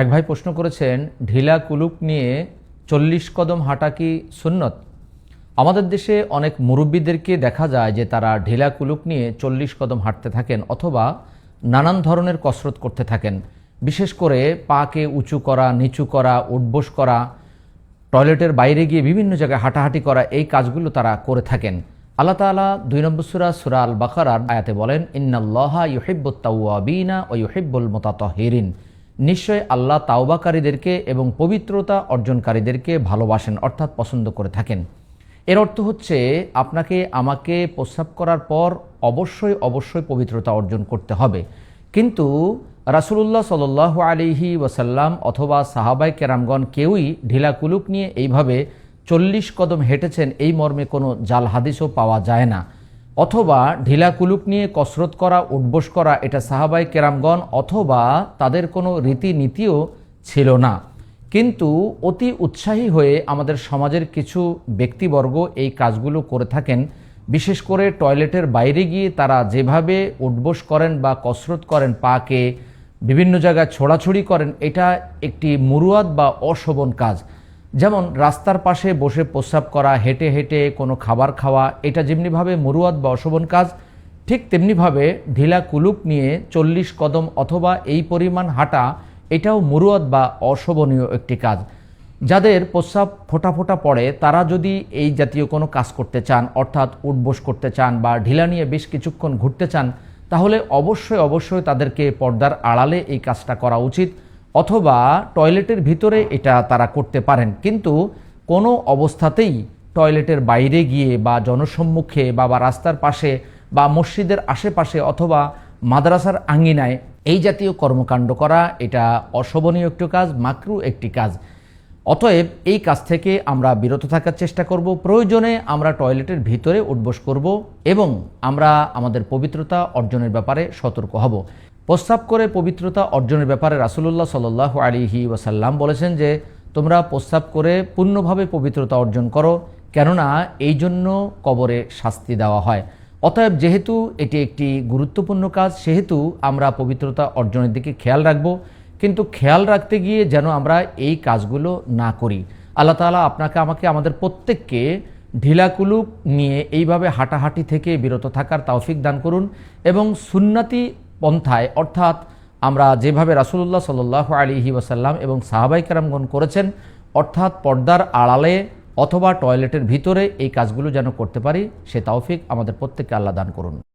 এক ভাই প্রশ্ন করেছেন, ঢিলা কুলুপ নিয়ে 40 কদম হাঁটা কি সুন্নত? আমাদের দেশে অনেক মুরব্বীদেরকে দেখা যায় যে তারা ঢিলা কুলুপ নিয়ে 40 কদম হাঁটতে থাকেন অথবা নানান ধরনের কসরত করতে থাকেন। বিশেষ করে পাকে উঁচু করা, নিচু করা, উঠবোস করা, টয়লেটের বাইরে গিয়ে বিভিন্ন জায়গায় হাঁটাহাঁটি করা, এই কাজগুলো তারা করে থাকেন। আল্লাহ তাআলা 2 নম্বর সূরা আল বাকারার আয়াতে বলেন, ইন্নাল্লাহা ইউহিব্বুত তাওয়াবিনা ওয়া ইউহিব্বুল মুতাতাহহিরিন। নিশ্চয় আল্লাহ তাওবাকারীদেরকে এবং পবিত্রতা অর্জনকারীদেরকে ভালোবাসেন, অর্থাৎ পছন্দ করে থাকেন। এর অর্থ হচ্ছে আপনাকে আমাকে প্রস্রাব করার পর অবশ্যই পবিত্রতা অর্জন করতে হবে। কিন্তু রাসূলুল্লাহ সাল্লাল্লাহু আলাইহি ওয়াসাল্লাম অথবা সাহাবায়ে কেরামগণ কেউই ঢিলা কুলুপ নিয়ে এইভাবে 40 কদম হেঁটেছেন এই মর্মে কোনো জাল হাদিসও পাওয়া যায় না। অথবা ঢিলা কুলুপ নিয়ে কসরত করা, উঠবোস করা, এটা সাহাবায়ে কেরামগণ অথবা তাদের কোনো রীতিনীতিও ছিল না। কিন্তু অতি উৎসাহী হয়ে আমাদের সমাজের কিছু ব্যক্তিবর্গ এই কাজগুলো করে থাকেন। বিশেষ করে টয়লেটের বাইরে গিয়ে তারা যেভাবে উঠবোস করেন বা কসরত করেন, পাকে বিভিন্ন জায়গায় ছোড়াছুড়ি করেন, এটা একটি মুরুয়াত বা অশোভন কাজ। যেমন রাস্তার পাশে বসে প্রস্রাব করা, হেঁটে হেঁটে কোনো খাবার খাওয়া, এটা যেমনিভাবে মুরুয়াত বা অশোভন কাজ, ঠিক তেমনিভাবে ঢিলা কুলুপ নিয়ে 40 কদম অথবা এই পরিমাণ হাঁটা, এটাও মুরুয়াত বা অশোভনীয় একটি কাজ। যাদের প্রস্রাব ফোঁটা ফোঁটা পড়ে তারা যদি এই জাতীয় কোনো কাজ করতে চান, অর্থাৎ উঠবোস করতে চান বা ঢিলা নিয়ে বেশ কিছুক্ষণ ঘুরতে চান, তাহলে অবশ্যই তাদেরকে পর্দার আড়ালে এই কাজটা করা উচিত, অথবা টয়লেটের ভিতরে এটা তারা করতে পারেন। কিন্তু কোনো অবস্থাতেই টয়লেটের বাইরে গিয়ে বা জনসম্মুখে বা রাস্তার পাশে বা মসজিদের আশেপাশে অথবা মাদ্রাসার আঙ্গিনায় এই জাতীয় কর্মকাণ্ড করা, এটা অশোভনীয় একটি কাজ, মাকরু একটি কাজ। অতএব এই কাজ থেকে আমরা বিরত থাকার চেষ্টা করব। প্রয়োজনে আমরা টয়লেটের ভিতরে উঠবোস করব এবং আমরা আমাদের পবিত্রতা অর্জনের ব্যাপারে সতর্ক হব। প্রস্রাব করে পবিত্রতা অর্জনের ব্যাপারে রাসূলুল্লাহ সাল্লাল্লাহু আলাইহি ওয়াসাল্লাম বলেছেন যে তোমরা প্রস্রাব করে পূর্ণভাবে পবিত্রতা অর্জন করো, কেননা এই জন্য কবরে শাস্তি দেওয়া হয়। অতএব যেহেতু এটি একটি গুরুত্বপূর্ণ কাজ, সেহেতু আমরা পবিত্রতা অর্জনের দিকে খেয়াল রাখব। কিন্তু খেয়াল রাখতে গিয়ে যেন আমরা এই কাজগুলো না করি। আল্লাহ তাআলা আপনাকে আমাকে আমাদের প্রত্যেককে ঢিলা কুলুপ নিয়ে এইভাবে হাঁটাহাঁটি থেকে বিরত থাকার তৌফিক দান করুন এবং সুন্নতি পন্থায়, অর্থাৎ আমরা যেভাবে রাসূলুল্লাহ সাল্লাল্লাহু আলাইহি ওয়াসাল্লাম এবং সাহাবায়ে কেরামগণ করেছেন, অর্থাৎ পর্দার আড়ালে অথবা টয়লেটের ভিতরে এই কাজগুলো যেন করতে পারি, সে তৌফিক আমাদের প্রত্যেককে আল্লাহ দান করুন।